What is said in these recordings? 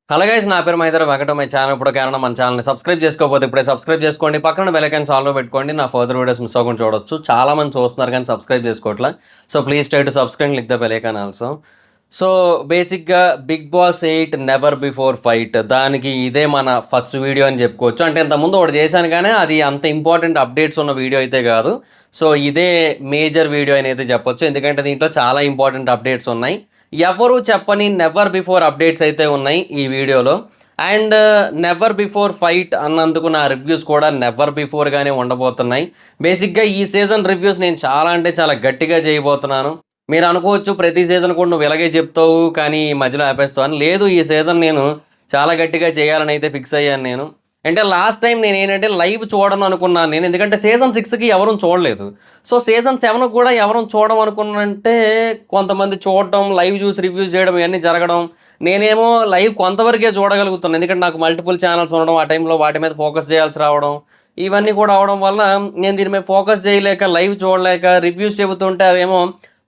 Hello guys, నా పేరు Mahender. Welcome my channel. ఇప్పుడు కారణం మన ఛానల్ని సబ్స్క్రైబ్ చేసుకోకపోతే ఇప్పుడే సబ్స్క్రైబ్ చేసుకోండి. పక్కన బెల్ ఐకాన్ ఆన్లో పెట్టుకోండి. నా ఫర్దర్ వీడియోస్ మిస్ అవ్వకుండా చూడొచ్చు. చాలా మంది చూస్తున్నారు కానీ సబ్స్క్రైబ్ చేసుకోవట్లా. So please try to subscribe, click the bell icon also. So బేసిక్గా Bigg Boss 8 never before fight, దానికి ఇదే మన ఫస్ట్ వీడియో అని చెప్పుకోవచ్చు. అంటే ఇంతకుముందు ఒకటి చేశాను కానీ అది అంత ఇంపార్టెంట్ అప్డేట్స్ ఉన్న వీడియో అయితే కాదు. సో ఇదే మేజర్ వీడియో అని అయితే చెప్పొచ్చు, ఎందుకంటే దీంట్లో చాలా ఇంపార్టెంట్ అప్డేట్స్ ఉన్నాయి. ఎవరు చెప్పని నెవర్ బిఫోర్ అప్డేట్స్ అయితే ఉన్నాయి ఈ వీడియోలో. అండ్ నెవర్ బిఫోర్ ఫైట్ అన్నందుకు నా రివ్యూస్ కూడా నెవర్ బిఫోర్గానే ఉండబోతున్నాయి. బేసిక్గా ఈ సీజన్ రివ్యూస్ నేను చాలా అంటే చాలా గట్టిగా చేయబోతున్నాను. మీరు అనుకోవచ్చు ప్రతి సీజన్ కూడా నువ్వు ఇలాగే చెప్తావు కానీ మధ్యలో ఆపేస్తావు అని. లేదు, ఈ సీజన్ నేను చాలా గట్టిగా చేయాలని అయితే ఫిక్స్ అయ్యాను నేను. అంటే లాస్ట్ టైం నేను ఏంటంటే లైవ్ చూడను అనుకున్నాను నేను, ఎందుకంటే సీజన్ 6కి ఎవరూ చూడలేదు. సో సీజన్ 7 కూడా ఎవరూ చూడడం అనుకున్నంటే కొంతమంది చూడటం, లైవ్ చూసి రివ్యూస్ చేయడం ఇవన్నీ జరగడం. నేనేమో లైవ్ కొంతవరకే చూడగలుగుతున్నాను, ఎందుకంటే నాకు మల్టిపుల్ ఛానల్స్ ఉండడం, ఆ టైంలో వాటి మీద ఫోకస్ చేయాల్సి రావడం, ఇవన్నీ కూడా అవడం వల్ల నేను దీని మీద ఫోకస్ చేయలేక, లైవ్ చూడలేక, రివ్యూస్ చెబుతుంటే అవేమో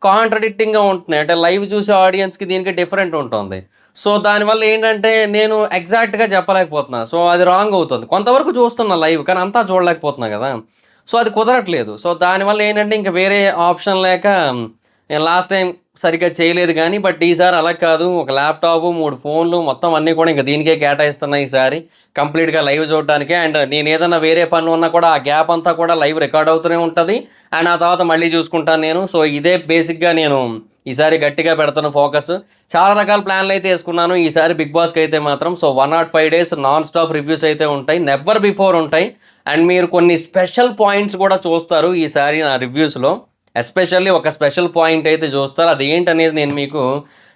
కాంట్రడిక్టింగ్గా ఉంటున్నాయి. అంటే లైవ్ చూసే ఆడియన్స్కి దీనికి డిఫరెంట్ ఉంటుంది. సో దానివల్ల ఏంటంటే నేను ఎగ్జాక్ట్గా చెప్పలేకపోతున్నా. సో అది రాంగ్ అవుతుంది. కొంతవరకు చూస్తున్నా లైవ్, కానీ అంతా చూడలేకపోతున్నా కదా. సో అది కుదరట్లేదు. సో దానివల్ల ఏంటంటే ఇంకా వేరే ఆప్షన్ లేక నేను లాస్ట్ టైం సరిగ్గా చేయలేదు కానీ, బట్ ఈసారి అలా కాదు. ఒక ల్యాప్టాప్, 3 ఫోన్లు మొత్తం అన్నీ కూడా ఇంకా దీనికే కేటాయిస్తున్నా ఈసారి, కంప్లీట్గా లైవ్ చూడటానికే. అండ్ నేను ఏదన్నా వేరే పనులు ఉన్నా కూడా ఆ గ్యాప్ అంతా కూడా లైవ్ రికార్డ్ అవుతూనే ఉంటుంది. అండ్ ఆ తర్వాత మళ్ళీ చూసుకుంటాను నేను. సో ఇదే బేసిక్గా నేను ఈసారి గట్టిగా పెడతాను ఫోకస్. చాలా రకాల ప్లాన్లు అయితే వేసుకున్నాను ఈసారి బిగ్ బాస్కి అయితే మాత్రం. So 105 days non stop reviews అయితే ఉంటాయి, నెవర్ బిఫోర్ ఉంటాయి. అండ్ మీరు కొన్ని స్పెషల్ పాయింట్స్ కూడా చూస్తారు ఈసారి నా రివ్యూస్లో. ఎస్పెషల్లీ ఒక స్పెషల్ పాయింట్ అయితే చూస్తారు. అది ఏంటనేది నేను మీకు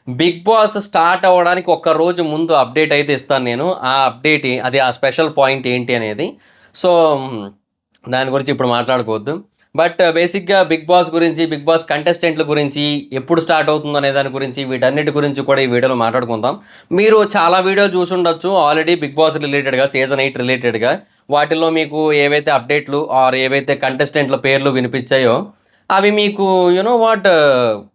బిగ్ బాస్ స్టార్ట్ అవ్వడానికి ఒక్క రోజు ముందు అప్డేట్ అయితే ఇస్తాను నేను. ఆ అప్డేట్ అది, ఆ స్పెషల్ పాయింట్ ఏంటి అనేది. సో దాని గురించి ఇప్పుడు మాట్లాడుకోవద్దు. బట్ బేసిక్గా బిగ్ బాస్ గురించి, బిగ్ బాస్ కంటెస్టెంట్ల గురించి, ఎప్పుడు స్టార్ట్ అవుతుంది అనే దాని గురించి, వీటన్నిటి గురించి కూడా ఈ వీడియోలో మాట్లాడుకుందాం. మీరు చాలా వీడియోలు చూసి ఉండొచ్చు ఆల్రెడీ బిగ్ బాస్ రిలేటెడ్గా, సీజన్ 8 రిలేటెడ్గా. వాటిల్లో మీకు ఏవైతే అప్డేట్లు ఆర్ ఏవైతే కంటెస్టెంట్ల పేర్లు వినిపించాయో అవి మీకు యూనో వాట్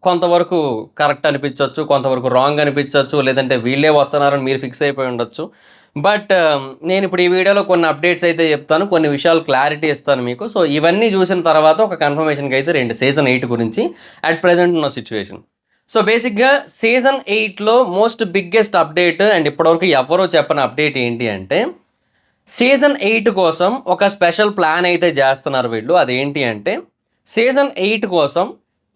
కొంతవరకు కరెక్ట్ అనిపించవచ్చు, కొంతవరకు రాంగ్ అనిపించవచ్చు, లేదంటే వీళ్ళే వస్తున్నారని మీరు ఫిక్స్ అయిపోయి ఉండొచ్చు. బట్ నేను ఇప్పుడు ఈ వీడియోలో కొన్ని అప్డేట్స్ అయితే చెప్తాను, కొన్ని విషయాలు క్లారిటీ ఇస్తాను మీకు. సో ఇవన్నీ చూసిన తర్వాత ఒక కన్ఫర్మేషన్కి అయితే రండి సీజన్ 8 గురించి అట్ ప్రజెంట్ ఉన్న సిచ్యువేషన్. సో బేసిక్గా సీజన్ 8లో మోస్ట్ బిగ్గెస్ట్ అప్డేట్ అండ్ ఇప్పటివరకు ఎవరో చెప్పని అప్డేట్ ఏంటి అంటే, సీజన్ 8 కోసం ఒక స్పెషల్ ప్లాన్ అయితే చేస్తున్నారు వీళ్ళు. అదేంటి అంటే, సీజన్ 8 కోసం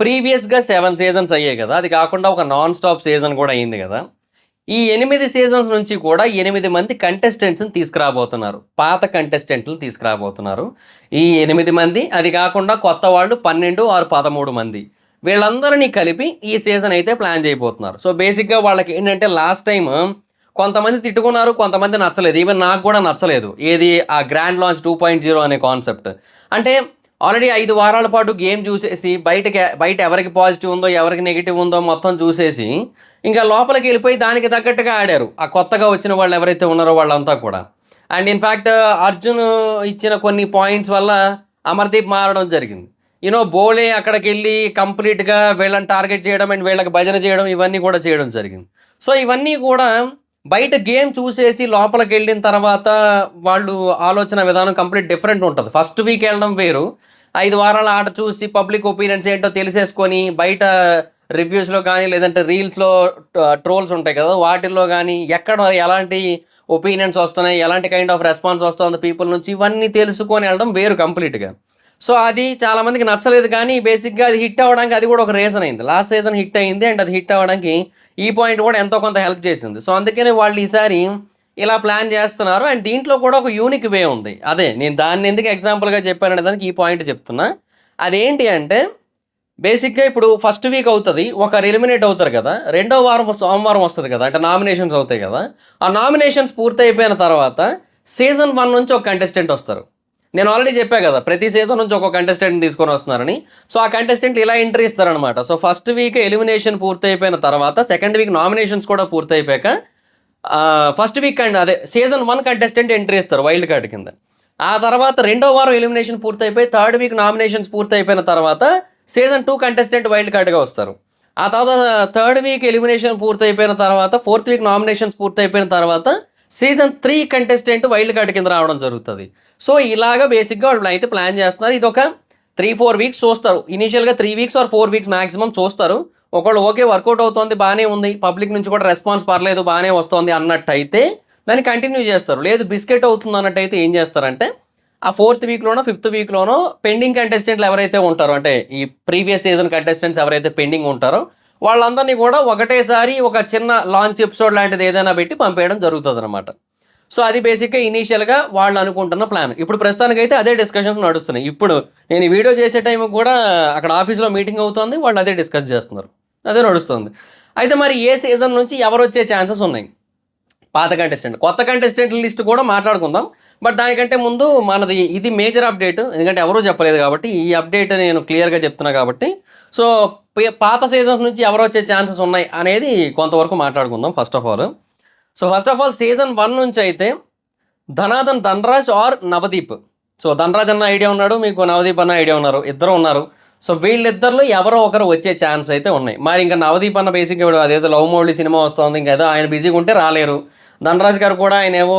ప్రీవియస్గా 7 సీజన్స్ అయ్యాయి కదా, అది కాకుండా ఒక నాన్ స్టాప్ సీజన్ కూడా అయింది కదా. ఈ 8 సీజన్స్ నుంచి కూడా 8 మంది కంటెస్టెంట్స్ని తీసుకురాబోతున్నారు, పాత కంటెస్టెంట్లు తీసుకురాబోతున్నారు ఈ 8 మంది. అది కాకుండా కొత్త వాళ్ళు 12 ఆరు 13 మంది, వీళ్ళందరినీ కలిపి ఈ సీజన్ అయితే ప్లాన్ చేయబోతున్నారు. సో బేసిక్గా వాళ్ళకి ఏంటంటే లాస్ట్ టైం కొంతమంది తిట్టుకున్నారు, కొంతమంది నచ్చలేదు. ఈవెన్ నాకు కూడా నచ్చలేదు ఏది ఆ గ్రాండ్ లాంచ్ 2.0 అనే కాన్సెప్ట్. అంటే ఆల్రెడీ 5 వారాల పాటు గేమ్ చూసేసి బయట ఎవరికి పాజిటివ్ ఉందో, ఎవరికి నెగిటివ్ ఉందో మొత్తం చూసేసి ఇంకా లోపలికి వెళ్ళిపోయి దానికి తగ్గట్టుగా ఆడారు ఆ కొత్తగా వచ్చిన వాళ్ళు ఎవరైతే ఉన్నారో వాళ్ళంతా కూడా. అండ్ ఇన్ఫ్యాక్ట్ అర్జున్ ఇచ్చిన కొన్ని పాయింట్స్ వల్ల అమర్దీప్ మారడం జరిగింది. బోలే అక్కడికి వెళ్ళి కంప్లీట్గా వీళ్ళని టార్గెట్ చేయడం అండ్ వీళ్ళకి భజన చేయడం, ఇవన్నీ కూడా చేయడం జరిగింది. సో ఇవన్నీ కూడా బయట గేమ్ చూసేసి లోపలికి వెళ్ళిన తర్వాత వాళ్ళు ఆలోచన విధానం కంప్లీట్ డిఫరెంట్ ఉంటుంది. ఫస్ట్ వీక్ వెళ్ళడం వేరు, 5 వారాల ఆట చూసి పబ్లిక్ ఒపీనియన్స్ ఏంటో తెలిసేసుకొని బయట రివ్యూస్లో కానీ, లేదంటే రీల్స్లో ట్రోల్స్ ఉంటాయి కదా, వాటిల్లో కానీ ఎక్కడ ఎలాంటి ఒపీనియన్స్ వస్తున్నాయి, ఎలాంటి కైండ్ ఆఫ్ రెస్పాన్స్ వస్తుంది పీపుల్ నుంచి, ఇవన్నీ తెలుసుకొని వెళ్ళడం వేరు కంప్లీట్గా. సో అది చాలామందికి నచ్చలేదు, కానీ బేసిక్గా అది హిట్ అవ్వడానికి అది కూడా ఒక రీజన్ అయింది. లాస్ట్ సీజన్ హిట్ అయింది అండ్ అది హిట్ అవ్వడానికి ఈ పాయింట్ కూడా ఎంతో కొంత హెల్ప్ చేసింది. సో అందుకనే వాళ్ళు ఈసారి ఇలా ప్లాన్ చేస్తున్నారు. అండ్ దీంట్లో కూడా ఒక యూనిక్ వే ఉంది. అదే నేను దాన్ని ఎందుకు ఎగ్జాంపుల్గా చెప్పాననే దానికి ఈ పాయింట్ చెప్తున్నా. అదేంటి అంటే, బేసిక్గా ఇప్పుడు ఫస్ట్ వీక్ అవుతుంది, ఒకరు ఎలిమినేట్ అవుతారు కదా, రెండో వారం సోమవారం వస్తుంది కదా, అంటే నామినేషన్స్ అవుతాయి కదా. ఆ నామినేషన్స్ పూర్తయిపోయిన తర్వాత సీజన్ 1 నుంచి ఒక కంటెస్టెంట్ వస్తారు. నేను ఆల్రెడీ చెప్పా కదా ప్రతి సీజన్ నుంచి ఒక కంటెస్టెంట్ని తీసుకొని వస్తున్నారని. సో ఆ కంటెస్టెంట్ ఇలా ఎంట్రీ ఇస్తారనమాట. సో ఫస్ట్ వీక్ ఎలిమినేషన్ పూర్తయిపోయిన తర్వాత, సెకండ్ వీక్ నామినేషన్స్ కూడా పూర్తయిపోయాక, ఫస్ట్ వీక్ అండ్ అదే సీజన్ 1 కంటెస్టెంట్ ఎంట్రీ ఇస్తారు వైల్డ్ కార్డ్ కింద. ఆ తర్వాత రెండో వారం ఎలిమినేషన్ పూర్తయిపోయి థర్డ్ వీక్ నామినేషన్స్ పూర్తయిపోయిన తర్వాత సీజన్ 2 కంటెస్టెంట్ వైల్డ్ కార్డ్గా వస్తారు. ఆ తర్వాత థర్డ్ వీక్ ఎలిమినేషన్ పూర్తయిపోయిన తర్వాత, ఫోర్త్ వీక్ నామినేషన్స్ పూర్తయిపోయిన తర్వాత సీజన్ 3 కంటెస్టెంట్ వైల్డ్ కార్డ్ కింద రావడం జరుగుతుంది. సో ఇలాగా బేసిక్గా వాళ్ళు అయితే ప్లాన్ చేస్తున్నారు. ఇది ఒక 3-4 వీక్స్ చూస్తారు. ఇనీషియల్గా 3 వీక్స్ ఆర్ 4 వీక్స్ మాక్సిమం చూస్తారు. ఒకళ్ళు ఓకే వర్కౌట్ అవుతుంది, బాగానే ఉంది, పబ్లిక్ నుంచి కూడా రెస్పాన్స్ పర్లేదు, బాగానే వస్తుంది అన్నట్టయితే దాన్ని కంటిన్యూ చేస్తారు. లేదు బిస్కెట్ అవుతుంది అన్నట్టయితే ఏం చేస్తారంటే ఆ 4th వీక్లోనో 5th వీక్లోనో పెండింగ్ కంటెస్టెంట్లు ఎవరైతే ఉంటారో, అంటే ఈ ప్రీవియస్ సీజన్ కంటెస్టెంట్స్ ఎవరైతే పెండింగ్ ఉంటారో వాళ్ళందరినీ కూడా ఒకటేసారి ఒక చిన్న లాంచ్ ఎపిసోడ్ లాంటిది ఏదైనా పెట్టి పంపేయడం జరుగుతుంది అనమాట. సో అది బేసిక్గా ఇనీషియల్గా వాళ్ళు అనుకుంటున్న ప్లాన్. ఇప్పుడు ప్రస్తుతానికైతే అదే డిస్కషన్స్ నడుస్తున్నాయి. ఇప్పుడు నేను ఈ వీడియో చేసే టైం కూడా అక్కడ ఆఫీస్లో మీటింగ్ అవుతుంది, వాళ్ళు అదే డిస్కస్ చేస్తున్నారు, అదే నడుస్తుంది. అయితే మరి ఏ సీజన్ నుంచి ఎవరు వచ్చే ఛాన్సెస్ ఉన్నాయి? పాత కంటెస్టెంట్, కొత్త కంటెస్టెంట్ లిస్ట్ కూడా మాట్లాడుకుందాం. బట్ దానికంటే ముందు మనది ఇది మేజర్ అప్డేట్, ఎందుకంటే ఎవరూ చెప్పలేదు కాబట్టి ఈ అప్డేట్ నేను క్లియర్గా చెప్తున్నా కాబట్టి. సో పాత సీజన్స్ నుంచి ఎవరు వచ్చే ఛాన్సెస్ ఉన్నాయి అనేది కొంతవరకు మాట్లాడుకుందాం first of all. So first of all season 1 నుంచి అయితే ధనాధన్ ధనరాజ్ ఆర్ నవదీప్. సో ధనరాజ్ అన్న ఐడియా ఉన్నాడు, మీకు నవదీప్ అన్న ఐడియా ఉన్నారు, ఇద్దరు ఉన్నారు. సో వీళ్ళిద్దరిలో ఎవరో ఒకరు వచ్చే ఛాన్స్ అయితే ఉన్నాయి. మరి ఇంకా నవదీప్ అన్న బేసిక్గా ఇప్పుడు అదేదో లవ్ మోడీ సినిమా వస్తుంది, ఇంకేదో ఆయన బిజీగా ఉంటే రాలేరు. ధనరాజ్ గారు కూడా ఆయన ఏవో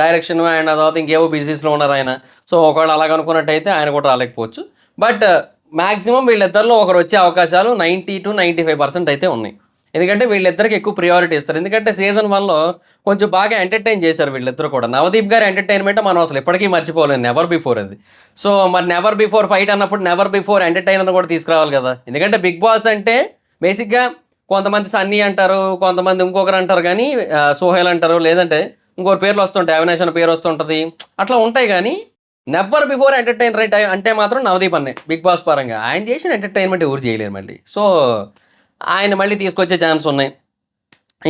డైరెక్షన్ అండ్ తర్వాత ఇంకేవో బిజీస్లో ఉన్నారు ఆయన. సో ఒకవేళ అలాగ అనుకున్నట్టయితే ఆయన కూడా రాలేకపోవచ్చు. బట్ మ్యాక్సిమం వీళ్ళిద్దరిలో ఒకరు వచ్చే అవకాశాలు 90 to 95% అయితే ఉన్నాయి. ఎందుకంటే వీళ్ళిద్దరికి ఎక్కువ ప్రియారిటీ ఇస్తారు. ఎందుకంటే సీజన్ 1లో కొంచెం బాగా ఎంటర్టైన్ చేశారు వీళ్ళిద్దరు కూడా. నవదీప్ గారి ఎంటర్టైన్మెంట్ మనం అసలు ఎప్పటికీ మర్చిపోలేదు, నెవర్ బిఫోర్ అది. సో మరి నెవర్ బిఫోర్ ఫైట్ అన్నప్పుడు నెవర్ బిఫోర్ ఎంటర్టైనర్ కూడా తీసుకురావాలి కదా. ఎందుకంటే బిగ్ బాస్ అంటే బేసిక్గా కొంతమంది సన్నీ అంటారు, కొంతమంది ఇంకొకరు అంటారు, కానీ సోహెల్ అంటారు, లేదంటే ఇంకొకరు పేర్లు వస్తుంటాయి, అవినాష్ అన్న పేరు వస్తుంటుంది, అట్లా ఉంటాయి. కానీ నెవర్ బిఫోర్ ఎంటర్టైనర్ అంటే మాత్రం నవదీప్ అన్నే బిగ్ బాస్ పరంగా. ఆయన చేసిన ఎంటర్టైన్మెంట్ ఎవరు చేయలేరు మళ్ళీ. సో ఆయన మళ్ళీ తీసుకొచ్చే ఛాన్స్ ఉన్నాయి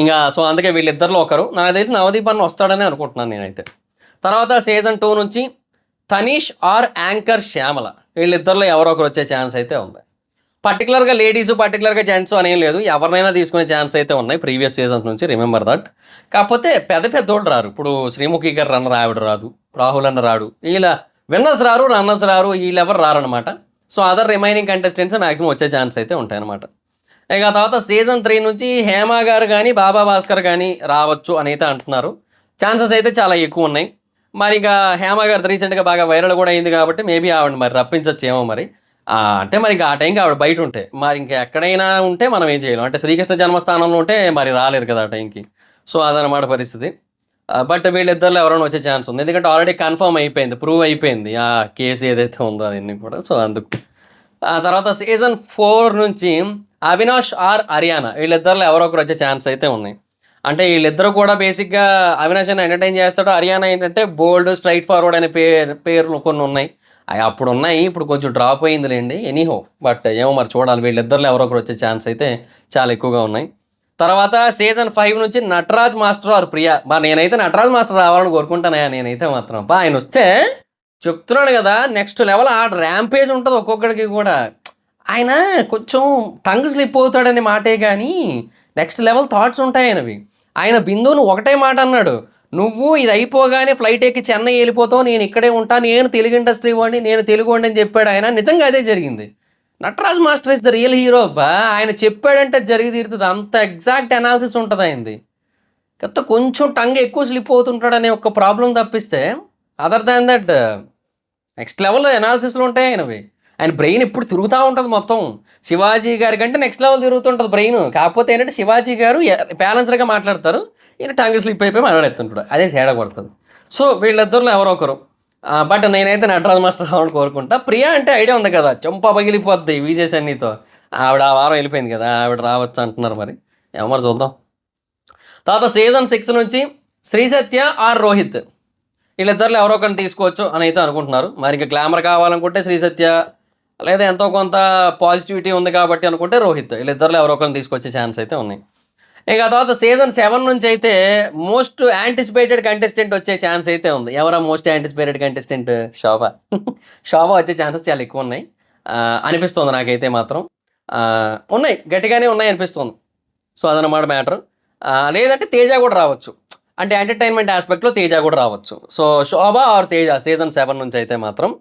ఇంకా. సో అందుకే వీళ్ళిద్దరిలో ఒకరు, నాకు తెలిసి నవదీప్ అన్న వస్తాడని అనుకుంటున్నాను నేనైతే. తర్వాత సీజన్ 2 నుంచి తనీష్ ఆర్ యాంకర్ శ్యామల, వీళ్ళిద్దరిలో ఎవరో ఒకరు వచ్చే ఛాన్స్ అయితే ఉంది. పర్టికులర్గా లేడీస్ పర్టికులర్గా జెంట్స్ అనేం లేదు, ఎవరినైనా తీసుకునే ఛాన్స్ అయితే ఉన్నాయి ప్రీవియస్ సీజన్స్ నుంచి, రిమెంబర్ దట్. కాకపోతే పెద్దోళ్ళు రారు. ఇప్పుడు శ్రీముఖి గారు రన్నర్, ఆవిడ రాదు, రాహుల్ అన్న రాడు, వీళ్ళ విన్నర్స్ రారు, రన్నర్స్ రారు, వీళ్ళెవరు రారనమాట. So other remaining contestants maximum వచ్చే ఛాన్స్ అయితే ఉంటాయన్నమాట. ఇక తర్వాత సీజన్ 3 నుంచి హేమ గారు కానీ బాబా భాస్కర్ కానీ రావచ్చు అని అయితే అంటున్నారు. ఛాన్సెస్ అయితే చాలా ఎక్కువ ఉన్నాయి. మరి ఇక హేమ గారు రీసెంట్గా బాగా వైరల్ కూడా అయింది కాబట్టి మేబీ ఆవిడ మరి రప్పించచ్చేమో మరి. అంటే మరి ఇంకా ఆ టైంకి ఆవిడ బయట ఉంటే, మరి ఇంకా ఎక్కడైనా ఉంటే మనం ఏం చేయలేం. అంటే శ్రీకృష్ణ జన్మస్థానంలో ఉంటే మరి రాలేరు కదా ఆ టైంకి. సో అదనమాట పరిస్థితి. బట్ వీళ్ళిద్దరిలో ఎవరైనా వచ్చే ఛాన్స్ ఉంది, ఎందుకంటే ఆల్రెడీ కన్ఫర్మ్ అయిపోయింది, ప్రూవ్ అయిపోయింది ఆ కేసు ఏదైతే ఉందో అవన్నీ కూడా. సో అందుకు ఆ తర్వాత సీజన్ 4 నుంచి అవినాష్ ఆర్ హరియానా, వీళ్ళిద్దరిలో ఎవరో ఒకరు వచ్చే ఛాన్స్ అయితే ఉన్నాయి. అంటే వీళ్ళిద్దరూ కూడా బేసిక్గా అవినాష్ అని ఎంటర్టైన్ చేస్తాడు, హరియానా ఏంటంటే బోల్డ్ స్ట్రైట్ ఫార్వర్డ్ అనే పేర్లు కొన్ని ఉన్నాయి, అవి అప్పుడు ఉన్నాయి, ఇప్పుడు కొంచెం డ్రాప్ అయిందిలేండి. ఎనీహో బట్ ఏమో మరి చూడాలి. వీళ్ళిద్దరిలో ఎవరో ఒకరు వచ్చే ఛాన్స్ అయితే చాలా ఎక్కువగా ఉన్నాయి. తర్వాత సీజన్ 5 నుంచి నటరాజ్ మాస్టర్ ఆర్ ప్రియా. మరి నేనైతే నటరాజ్ మాస్టర్ రావాలని కోరుకుంటానయా నేనైతే మాత్రం. ఆయన వస్తే చెప్తున్నాడు కదా నెక్స్ట్ లెవెల్ ఆ ర్యాంపేజ్ ఉంటుంది ఒక్కొక్కడికి కూడా. ఆయన కొంచెం టంగ్ స్లిప్ అవుతాడనే మాటే కానీ నెక్స్ట్ లెవెల్ థాట్స్ ఉంటాయి ఆయనవి. ఆయన బిందువును ఒకటే మాట అన్నాడు, నువ్వు ఇది అయిపోగానే ఫ్లైట్ ఎక్కి చెన్నై వెళ్ళిపోతావు, నేను ఇక్కడే ఉంటా, నేను తెలుగు ఇండస్ట్రీ వాడిని, నేను తెలుగు వాడిని అని చెప్పాడు ఆయన. నిజంగా అదే జరిగింది. Nataraj master is the real hero అబ్బా. ఆయన చెప్పాడంటే జరిగి తీరుతుంది, అంత ఎగ్జాక్ట్ అనాలిసిస్ ఉంటుంది ఆయనది. కాకపోతే కొంచెం టంగ్ ఎక్కువ స్లిప్ అవుతుంటాడనే ఒక ప్రాబ్లం తప్పిస్తే other than that next level అనాలిసిస్లు ఉంటాయి ఆయనవి. ఆయన బ్రెయిన్ ఎప్పుడు తిరుగుతూ ఉంటుంది మొత్తం. శివాజీ గారి కంటే నెక్స్ట్ లెవెల్ తిరుగుతుంటుంది బ్రెయిన్. కాకపోతే ఏంటంటే శివాజీ గారు బ్యాలెన్స్డ్గా మాట్లాడతారు, ఈయన టంగ్ స్లిప్ అయిపోయి మాట్లాడుతుంటాడు, అదే తేడా పడుతుంది. సో వీళ్ళిద్దరిలో ఎవరో ఒకరు. బట్ నేనైతే నటరాజ్ మాస్టర్ రావాలని కోరుకుంటా. ప్రియా అంటే ఐడియా ఉంది కదా, చెంప పగిలిపోద్ది విజయ్ సన్నీతో, ఆవిడ ఆ వారం వెళ్ళిపోయింది కదా, ఆవిడ రావచ్చు అంటున్నారు, మరి ఎవరు చూద్దాం. తర్వాత సీజన్ 6 నుంచి శ్రీసత్య ఆర్ రోహిత్, వీళ్ళిద్దరిలో ఎవరో ఒకరిని తీసుకోవచ్చు అని అయితే అనుకుంటున్నారు. మరి ఇంకా గ్లామర్ కావాలనుకుంటే శ్రీసత్య, లేదా ఎంతో కొంత పాజిటివిటీ ఉంది కాబట్టి అనుకుంటే రోహిత్, వీళ్ళిద్దరిలో ఎవరో ఒకరిని తీసుకొచ్చే ఛాన్స్ అయితే ఉన్నాయి. ఇక తర్వాత సీజన్ 7 నుంచి అయితే మోస్ట్ యాంటిసిపేటెడ్ కంటెస్టెంట్ వచ్చే ఛాన్స్ అయితే ఉంది. ఎవరా మోస్ట్ యాంటిసిపేటెడ్ కంటెస్టెంట్? శోభ. శోభ వచ్చే ఛాన్సెస్ చాలా ఎక్కువ ఉన్నాయి అనిపిస్తుంది నాకైతే మాత్రం. ఉన్నాయి, గట్టిగానే ఉన్నాయి అనిపిస్తుంది. సో అదనమాట మ్యాటర్. లేదంటే తేజ కూడా రావచ్చు, అంటే ఎంటర్టైన్మెంట్ ఆస్పెక్ట్లో తేజ కూడా రావచ్చు. So Shobha or Teja season 7 నుంచి అయితే మాత్రం.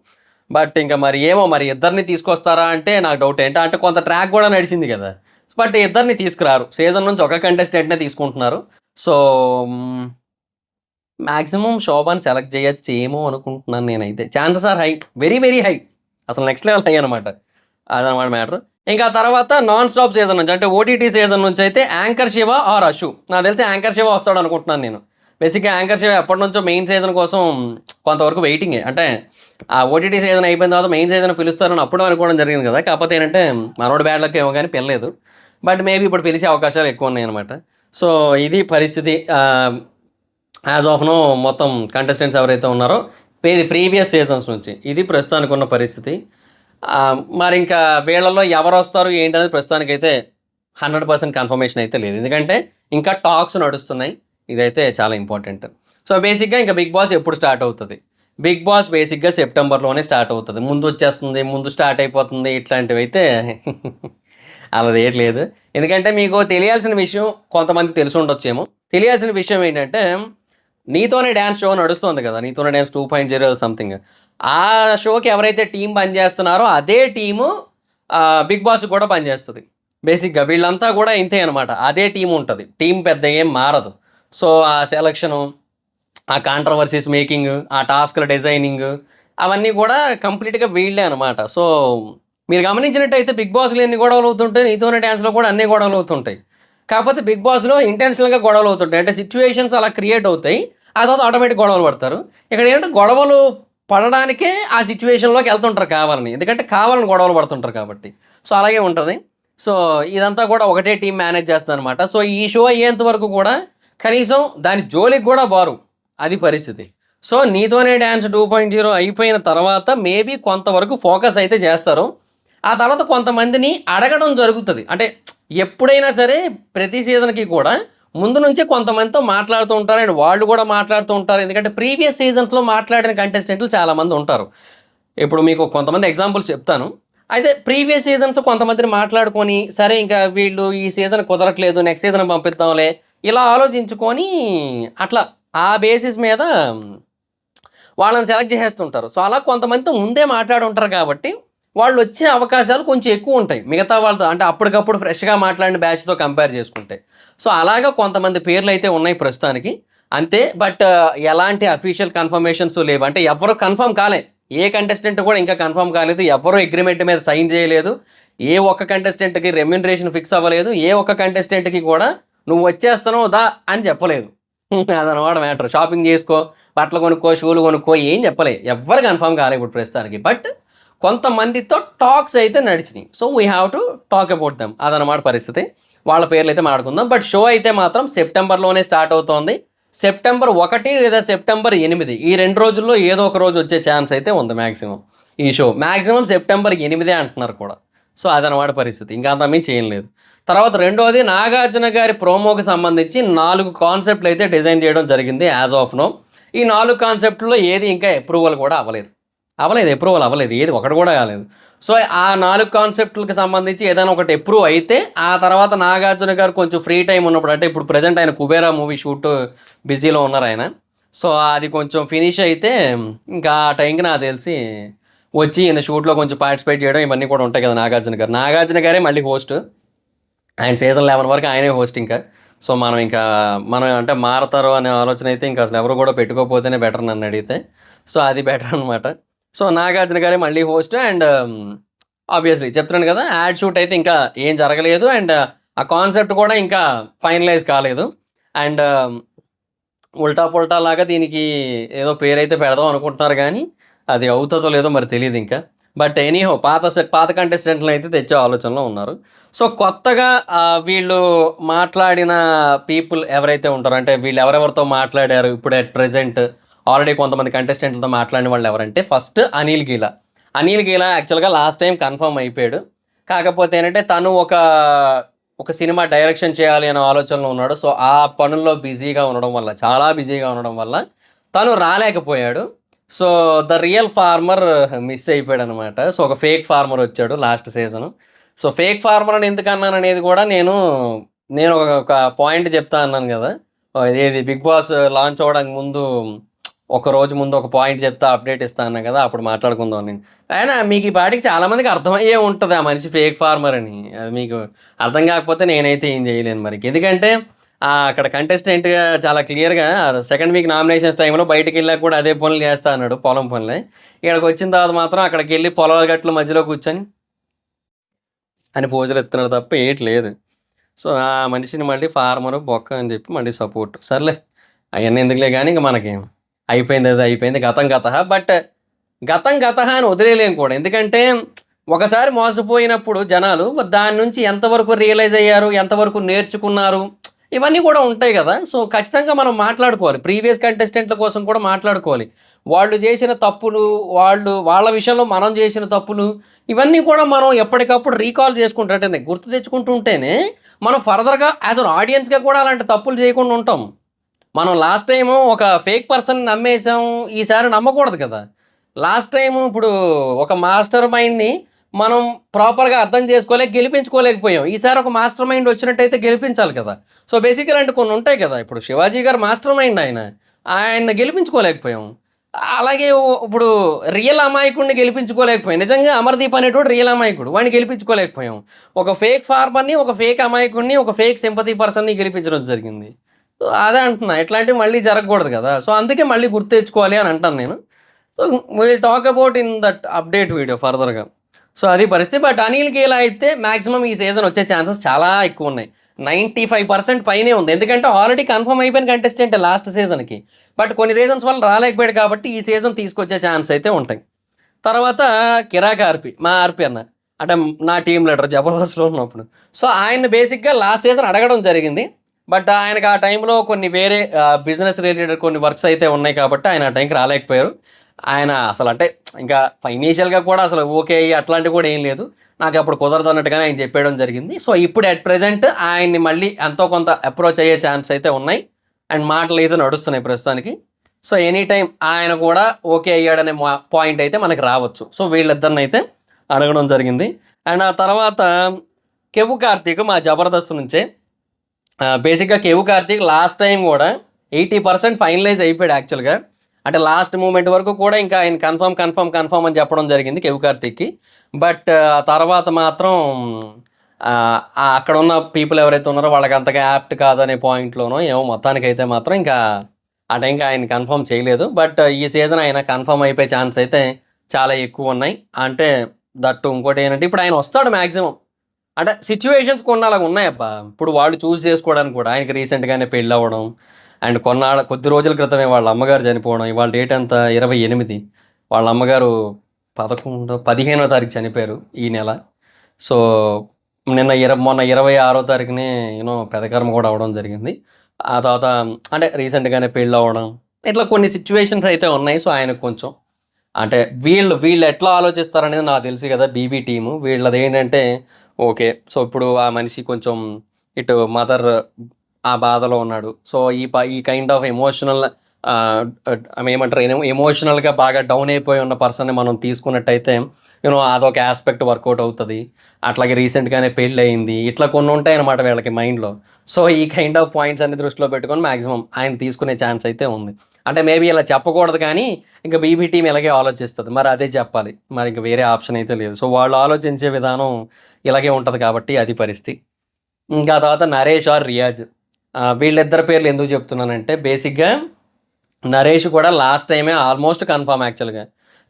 బట్ ఇంకా మరి ఏమో మరి ఇద్దరిని తీసుకొస్తారా అంటే నాకు డౌట్. అంటే కొంత ట్రాక్ కూడా నడిచింది కదా బట్ ఇద్దరిని తీసుకురారు. సీజన్ నుంచి ఒక కంటెస్టెంట్‌నే తీసుకుంటున్నారు. సో, మాక్సిమం శోభాని సెలెక్ట్ చేయొచ్చేమో అనుకుంటున్నాను నేనైతే. Chances are high. Very, very high. అసలు నెక్స్ట్ లెవెల్ హై అనమాట. అదనమాట మ్యాటర్. ఇంకా తర్వాత నాన్ స్టాప్ సీజన్ నుంచి అంటే ఓటీటీ సీజన్ నుంచి అయితే యాంకర్ శివ ఆర్ అశు. నాకు తెలిసి యాంకర్ శివ వస్తాడు అనుకుంటున్నాను నేను. బేసిక్‌గా యాంకర్ శివ ఎప్పటినుంచో మెయిన్ సీజన్ కోసం కొంతవరకు వెయిటింగే. అంటే ఆ ఓటీటీ సీజన్ అయిపోయిన తర్వాత మెయిన్ సీజన్ పిలుస్తారని అప్పుడు అనుకోవడం జరిగింది కదా! కాకపోతే ఏంటంటే మనోడి బ్యాడ్ లక్ ఏమో గానీ పిలలేదు. బట్ మేబీ ఇప్పుడు పిలిచే అవకాశాలు ఎక్కువ ఉన్నాయన్నమాట. సో, ఇది పరిస్థితి. యాజ్ ఆఫ్ నో మొత్తం కంటెస్టెంట్స్ ఎవరైతే ఉన్నారో ప్రీవియస్ సీజన్స్ నుంచి. ఇది ప్రస్తుతానికి ఉన్న పరిస్థితి. మరి ఇంకా వీళ్ళలో ఎవరొస్తారు ఏంటనేది ప్రస్తుతానికైతే 100% కన్ఫర్మేషన్ అయితే లేదు. ఎందుకంటే ఇంకా టాక్స్ నడుస్తున్నాయి. ఇదైతే చాలా ఇంపార్టెంట్. సో, బేసిక్‌గా ఇంకా 'బిగ్ బాస్' ఎప్పుడు స్టార్ట్ అవుతది? 'బిగ్ బాస్' బేసిక్‌గా సెప్టెంబర్‌లోనే స్టార్ట్ అవుతది. ముందు వచ్చేస్తుంది, ముందు స్టార్ట్ అయిపోతుంది ఇట్లాంటివైతే అలాదేం లేదు. ఎందుకంటే మీకు తెలియాల్సిన విషయం కొంతమందికి తెలిసి ఉండొచ్చేమో. తెలియాల్సిన విషయం ఏంటంటే 'నీతోనే డాన్స్' షో నడుస్తోంది కదా! 'నీతోనే డాన్స్ 2.0' సంథింగ్. ఆ షోకి ఎవరైతే టీమ్ పనిచేస్తున్నారో అదే టీము 'బిగ్ బాస్‌కి' కూడా పనిచేస్తది. బేసిక్‌గా వీళ్ళంతా కూడా ఇంతే అనమాట. అదే టీమ్ ఉంటది. టీమ్ పెద్ద ఏం మారదు. సో, ఆ సెలక్షను, ఆ కాంట్రవర్సీస్ మేకింగ్, ఆ టాస్క్‌ల డిజైనింగ్ అవన్నీ కూడా కంప్లీట్‌గా వీళ్ళే అనమాట. సో, మీరు గమనించినట్టయితే 'బిగ్ బాస్‌లో' ఎన్ని గొడవలు అవుతుంటాయి, 'నీతోనే డాన్స్‌లో' కూడా అన్ని గొడవలు అవుతుంటాయి. కాకపోతే 'బిగ్ బాస్‌లో' ఇంటెన్షనల్‌గా గొడవలు అవుతుంటాయి. అంటే సిట్యుయేషన్స్ అలా క్రియేట్ అవుతాయి. ఆ తర్వాత ఆటోమేటిక్ గొడవలు పడతారు. ఇక్కడ ఏంటంటే గొడవలు పడడానికే ఆ సిట్యుయేషన్‌లోకి ఎళ్తుంటారు కావాలని. ఎందుకంటే కావాలని గొడవలు పడుతుంటారు కాబట్టి. సో, అలాగే ఉంటది. సో, ఇదంతా కూడా ఒకటే టీమ్ మేనేజ్ చేస్తదనమాట. సో, ఈ షో అయ్యేంత వరకు కూడా కనీసం దాని జోలికి కూడా పోరు. అది పరిస్థితి. సో, 'నీతోనే డాన్స్ 2.0' అయిపోయిన తర్వాత మేబీ కొంతవరకు ఫోకస్ అయితే చేస్తారు. ఆ తర్వాత కొంతమందిని అడగడం జరుగుతది. అంటే ఎప్పుడైనా సరే ప్రతి సీజన్‌కి కూడా ముందు నుంచే కొంతమందితో మాట్లాడుతూ ఉంటారు. అండ్ వాళ్ళు కూడా మాట్లాడుతూ ఉంటారు. ఎందుకంటే ప్రీవియస్ సీజన్స్‌లో మాట్లాడిన కంటెస్టెంట్లు చాలామంది ఉంటారు. ఇప్పుడు మీకు కొంతమంది ఎగ్జాంపుల్స్ చెప్తాను. అయితే ప్రీవియస్ సీజన్స్ కొంతమందిని మాట్లాడుకొని, సరే ఇంకా వీళ్ళు ఈ సీజన్ కుదరట్లేదు. నెక్స్ట్ సీజన్ పంపిద్దాంలే. ఇలా ఆలోచించుకొని అట్లా ఆ బేసిస్ మీద వాళ్ళని సెలెక్ట్ చేసేస్తుంటారు. సో, అలా కొంతమందితో ముందే మాట్లాడుంటారు కాబట్టి, వాళ్ళొచ్చే అవకాశాలు కొంచెం ఎక్కువుంటాయి. మిగతా వాళ్ళతో అంటే అప్పటికప్పుడు ఫ్రెష్‌గా మాట్లాడిన బ్యాచ్‌తో కంపేర్ చేసుకుంటే. సో, అలాగా కొంతమంది పేర్లయితే ఉన్నాయి ప్రస్తుతానికి. అంతే. బట్ ఎలాంటి అఫీషియల్ కన్ఫర్మేషన్స్ లేవు. అంటే ఎవ్వరు కన్ఫర్మ్ కాలే. ఏ కంటెస్టెంట్ కూడా ఇంకా కన్ఫర్మ్ కాలేదు. ఎవ్వరు అగ్రీమెంట్ మీద సైన్ చేయలేదు. ఏ ఒక్క కంటెస్టెంట్‌కి రెమ్యూనరేషన్ ఫిక్స్ అవ్వలేదు. ఏ ఒక్క కంటెస్టెంట్‌కి కూడా "నువ్వు వచ్చేస్తున్నావు దా" అని చెప్పలేదు. అదనమాట మ్యాటర్. షాపింగ్ చేసుకో, బట్టలు కొనుక్కో, షూలు కొనుక్కో ఏం చెప్పలే. ఎవ్వరు కన్ఫర్మ్ కాలే ఇప్పుడు ప్రస్తుతానికి. బట్ కొంతమందితో టాక్స్ అయితే నడిచినాయి. So, we have to talk about them. అదనమాట పరిస్థితి. వాళ్ళ పేర్లయితే మాట్లాడుకుందాం. బట్ షో అయితే మాత్రం సెప్టెంబర్‌లోనే స్టార్ట్ అవుతోంది. సెప్టెంబర్ 1 లేదా సెప్టెంబర్ 8 ఈ 2 రోజుల్లో ఏదో ఒక రోజు వచ్చే ఛాన్స్ అయితే ఉంది మాక్సిమం. ఈ షో. మాక్సిమం సెప్టెంబర్ 8 అంటున్నారు కూడా. సో, అదనమాట పరిస్థితి. ఇంకా అంతకుమించి ఏం లేదు. తర్వాత రెండోది నాగార్జున గారి ప్రోమోకి సంబంధించి 4 కాన్సెప్ట్‌లు అయితే డిజైన్ చేయడం జరిగింది యాజ్ ఆఫ్ నౌ. ఈ 4 కాన్సెప్ట్‌లో ఏది ఇంకా అప్రూవల్ కూడా అవ్వలేదు. అప్రూవల్ అవ్వలేదు. ఏది ఒకటి కూడా కాలేదు. సో, ఆ 4 కాన్సెప్ట్‌లకి సంబంధించి ఏదైనా ఒకటి అప్రూవ్ అయితే, ఆ తర్వాత నాగార్జున గారు కొంచెం ఫ్రీ టైమ్ ఉన్నప్పుడు అంటే ఇప్పుడు ప్రెజెంట్ ఆయన 'కుబేరా' మూవీ షూట్ బిజీలో ఉన్నారాయన. సో, అది కొంచెం ఫినిష్ అయితే ఇంకా ఆ టైంకి నాకు తెలిసి వచ్చి ఈయన షూట్‌లో కొంచెం పార్టిసిపేట్ చేయడం ఇవన్నీ కూడా ఉంటాయి కదా! నాగార్జున గారు. నాగార్జున గారే మళ్ళీ హోస్ట్. ఆయన సీజన్ 11 వరకు ఆయనే హోస్ట్ ఇంకా. సో, మనం అంటే మారతారు అనే ఆలోచన అయితే ఇంకా అసలు ఎవరు కూడా పెట్టుకోకపోతేనే బెటర్ నన్నడిగితే. సో, అది బెటర్ అనమాట. సో, నాగార్జున గారే మళ్ళీ హోస్ట్ అండ్ ఆబ్వియస్‌లీ చెప్తున్నాను కదా! యాడ్ షూట్ అయితే ఇంకా ఏం జరగలేదు. అండ్ ఆ కాన్సెప్ట్ కూడా ఇంకా ఫైనలైజ్ కాలేదు. అండ్ ఉల్టా పుల్టా లాగా దీనికి ఏదో పేరైతే పెడదాం అనుకుంటున్నారు గానీ, అది అవుతదో లేదో మరి తెలీదింకా. బట్ ఎనీహౌ పాత కంటెస్టెంట్‌లనైతే తెచ్చే ఆలోచనలో ఉన్నారు. సో, కొత్తగా వీళ్ళు మాట్లాడిన పీపుల్ ఎవరైతే ఉంటారో, అంటే వీళ్ళు ఎవరెవరితో మాట్లాడారు ఇప్పుడు అట్ ప్రెజెంట్ ఆల్రెడీ కొంతమంది కంటెస్టెంట్‌లతో మాట్లాడిన వాళ్ళు ఎవరంటే ఫస్ట్ అనిల్ గీలా. అనిల్ గీలా యాక్చువల్‌గా లాస్ట్ టైమ్ కన్ఫర్మ్ అయిపోయాడు. కాకపోతే ఏంటంటే తను ఒక సినిమా డైరెక్షన్ చేయాలి అనే ఆలోచనలో ఉన్నాడు. సో, ఆ పనుల్లో బిజీగా ఉండడం వల్ల, చాలా బిజీగా ఉండడం వల్ల తను రాలేకపోయాడు. So, the real farmer miss అయిపోయాడనమాట. సో, ఒక ఫేక్ ఫార్మర్ వచ్చాడు last season. So, fake farmer అని ఎందుకన్నాననేది కూడా నేను ఒక పాయింట్ చెప్తా అన్నాను గదా! ఏది 'బిగ్ బాస్' లాంచ్ అవ్వడానికి ముందు ఒక రోజు ముందు ఒక పాయింట్ చెప్తా అప్డేట్ ఇస్తా అన్నా కదా, అప్పుడు మాట్లాడుకుందాం నేను. అయినా మీకు ఈ పాటికి చాలామందికి అర్థమయ్యే ఉంటుంది ఆ మనిషి ఫేక్ ఫార్మర్ అని. అది మీకు అర్థం కాకపోతే నేనైతే ఏం చేయలేను మరి. ఎందుకంటే అక్కడ కంటెస్టెంట్‌గా చాలా క్లియర్‌గా సెకండ్ వీక్ నామినేషన్స్ టైంలో బయటికెళ్ళాక కూడా అదే పనులు చేస్తా అన్నాడు, పొలం పనులే. ఇక్కడికొచ్చిన తర్వాత మాత్రం అక్కడికెళ్ళి పొలాల గట్ల మధ్యలో కూర్చొని అని పోజులు ఇస్తున్నాడు తప్ప ఏటి లేదు. సో, ఆ మనిషిని మళ్ళీ ఫార్మరు, బొక్క అని చెప్పి మళ్ళీ సపోర్ట్. సర్లే అయన్నీ ఎందుకులే గానీ ఇంక మనకి అయిపోయిందది అయిపోయింది. గతం గతః. బట్ గతం గతః అని వదిలేయలేం కూడా. ఎందుకంటే ఒకసారి మోసపోయినప్పుడు జనాలు మరి దాని నుంచి ఎంతవరకు రియలైజ్ అయ్యారు, ఎంతవరకు నేర్చుకున్నారు, ఇవన్నీ కూడా ఉంటాయి గదా! సో, ఖచ్చితంగా మనం మాట్లాడుకోవాలి. ప్రీవియస్ కంటెస్టెంట్‌ల కోసం కూడా మాట్లాడుకోవాలి. వాళ్ళు చేసిన తప్పులు, వాళ్ళ విషయంలో మనం చేసిన తప్పులు, ఇవన్నీ కూడా మనం ఎప్పటికప్పుడు రీకాల్ చేసుకుంటూ అంటే గుర్తు తెచ్చుకుంటూ ఉంటేనే మనం ఫర్దర్‌గా యాస్ ఎన్ ఆడియన్స్‌గా కూడా అలాంటి తప్పులు చేయకుండా ఉంటాం. మనం లాస్ట్ టైము ఒక ఫేక్ పర్సన్‌ని నమ్మేసాం. ఈసారి నమ్మకూడదు కదా! లాస్ట్ టైము ఇప్పుడు ఒక మాస్టర్ మైండ్‌ని మనం ప్రాపర్‌గా అర్థం చేసుకోలేక గెలిపించుకోలేకపోయాం. ఈసారి ఒక మాస్టర్ మైండ్ వచ్చినట్టయితే గెలిపించాలి కదా! సో, బేసిక్‌గా ఇలాంటి కొన్ని ఉంటాయి కదా! ఇప్పుడు 'శివాజీ' గారు మాస్టర్ మైండ్ ఆయన. ఆయన్ని గెలిపించుకోలేకపోయాం. అలాగే ఇప్పుడు రియల్ అమాయకుడిని గెలిపించుకోలేకపోయాం. నిజంగా 'అమర్‌దీప్' అనేటోడు రియల్ అమాయకుడు. వాడిని గెలిపించుకోలేకపోయాం. ఒక ఫేక్ ఫార్మర్‌ని, ఒక ఫేక్ అమాయకుడిని, ఒక ఫేక్ సింపథీ పర్సన్‌ని గెలిపించడం జరిగింది. సో, అదే అంటున్నా. ఇట్లాంటివి మళ్ళీ జరగకూడదు గదా! సో, అందుకే మళ్ళీ గుర్తు తెచ్చుకోవాలి అని అంటాను నేను. So, will talk about in that update video ఫర్దర్‌గా. సో, అది పరిస్థితి. బట్ అనిల్ కేలా అయితే మాక్సిమం ఈ సీజన్ వచ్చే ఛాన్సెస్ చాలా ఎక్కువున్నాయి. 95% పైనే ఉంది. ఎందుకంటే ఆల్రెడీ కన్ఫర్మ్ అయిపోయిన కంటెస్టెంటే లాస్ట్ సీజన్‌కి. బట్ కొన్ని రీజన్స్ వల్ల రాలేకపోయాడు కాబట్టి ఈ సీజన్ తీసుకొచ్చే ఛాన్స్ అయితే ఉంటాయి. తర్వాత కిరాక్ ఆర్‌పి, మా ఆర్‌పి అన్న. అంటే నా టీమ్ లీడర్ జబర్దస్త్‌లో ఉన్నప్పుడు. సో, ఆయన్ని బేసిక్‌గా లాస్ట్ సీజన్ అడగడం జరిగింది. బట్ ఆయనకి ఆ టైంలో కొన్ని వేరే బిజినెస్ రిలేటెడ్ కొన్ని వర్క్స్ అయితే ఉన్నాయి కాబట్టి ఆయన ఆ టైంకి రాలేకపోయారు. ఆయన అసలు అంటే ఇంకా ఫైనాన్షియల్‌గా కూడా అసలు ఓకే అయ్యి అట్లాంటివి కూడా ఏం లేదు. నాకప్పుడు కుదరదన్నట్టుగానే ఆయన చెప్పేయడం జరిగింది. సో, ఇప్పుడు అట్ ప్రెజెంట్ ఆయన్ని మళ్ళీ ఎంతో కొంత అప్రోచ్ అయ్యే ఛాన్స్ అయితే ఉన్నాయి. అండ్ మాటలైతే నడుస్తున్నాయి ప్రస్తుతానికి. సో, ఎనీ టైమ్ ఆయన కూడా ఓకే అయ్యాడనే పాయింట్ అయితే మనకి రావచ్చు. సో, వీళ్ళిద్దరినైతే అడగడం జరిగింది. అండ్ ఆ తర్వాత 'కెవ్వు కార్తీక్' మా 'జబర్దస్త్' నుంచే బేసిక్‌గా 'కెవ్వు కార్తీక్' లాస్ట్ టైమ్ గూడా 80% ఫైనలైజ్ అయిపోయాడు యాక్చువల్‌గా. అంటే లాస్ట్ మూమెంట్ వరకు కూడా ఇంకా ఆయన కన్ఫర్మ్ అని చెప్పడం జరిగింది 'కెవ్వు కార్తీక్‌కి'. బట్ తర్వాత మాత్రం అక్కడున్న పీపుల్ ఎవరైతే ఉన్నారో వాళ్ళకి అంతగా యాప్ట్ కాదనే పాయింట్‌లోనో ఏమో మొత్తానికైతే మాత్రం ఇంకా ఆ టైంకి ఆయన్ని కన్ఫర్మ్ చేయలేదు. బట్ ఈ సీజన్ ఆయన కన్ఫర్మ్ అయిపోయే ఛాన్స్ అయితే చాలా ఎక్కువున్నాయి. అంటే దట్టు ఇంకోటేంటంటే ఇప్పుడు ఆయన వస్తాడు మాక్సిమం. అంటే సిట్యుయేషన్స్ కొన్ని అలాగ ఉన్నాయబ్బా! ఇప్పుడు వాళ్ళు చూజ్ చేసుకోవడానికి కూడా ఆయనకి రీసెంట్‌గానే పెళ్ళవ్వడం, అండ్ కొద్ది రోజుల క్రితమే వాళ్ళ అమ్మగారు చనిపోవడం. ఇవాళ డేట్ ఎంత 28. వాళ్ళ అమ్మగారు 15వ తారీఖు చనిపోయారు ఈ నెల. సో, మొన్న 26వ తారీఖునే పెదకర్మ కూడా అవ్వడం జరిగింది. ఆ తర్వాత అంటే రీసెంట్‌గానే పెళ్ళవ్వడం. ఇట్లా కొన్ని సిట్యుయేషన్స్ అయితే ఉన్నాయి. సో, ఆయనకు కొంచెం అంటే వీళ్ళు ఎట్లా ఆలోచిస్తారనేది నాకు తెలుసు కదా! BB team. వీళ్ళదేంటంటే ఓకే. సో, ఇప్పుడు ఆ మనిషి కొంచెం ఇటు మదర్ ఆ బాధలో ఉన్నాడు. సో, ఈ కైండ్ ఆఫ్ ఎమోషనల్ ఏమంటారు ఎమోషనల్‌గా బాగా డౌన్ అయిపోయి ఉన్న పర్సన్‌ని మనం తీసుకున్నట్టయితే అదొక యాస్పెక్ట్ వర్కౌట్ అవుతది. అట్లాగే రీసెంట్‌గానే పెళ్లయింది. ఇట్లా కొన్ని ఉంటాయన్నమాట వీళ్ళకి మైండ్‌లో. సో, ఈ కైండ్ ఆఫ్ పాయింట్స్ అన్ని దృష్టిలో పెట్టుకొని మాక్సిమం ఆయన తీసుకునే ఛాన్స్ అయితే ఉంది. అంటే మేబీ ఇలా చెప్పకూడదు కానీ ఇంక బీబీ టీమ్ ఇలాగే ఆలోచిస్తది. మరి అదే చెప్పాలి. మరి ఇంక వేరే ఆప్షన్ అయితే లేదు. సో, వాళ్ళు ఆలోచించే విధానం ఇలాగే ఉంటది కాబట్టి అది పరిస్థితి. ఇంకా ఆ తర్వాత 'నరేష్ ఆర్ రియాజ్' వీళ్ళిద్దరి పేర్లు ఎందుకు చెప్తున్నానంటే బేసిక్‌గా 'నరేష్' కూడా లాస్ట్ టైమే ఆల్మోస్ట్ కన్ఫర్మ్ యాక్చువల్‌గా.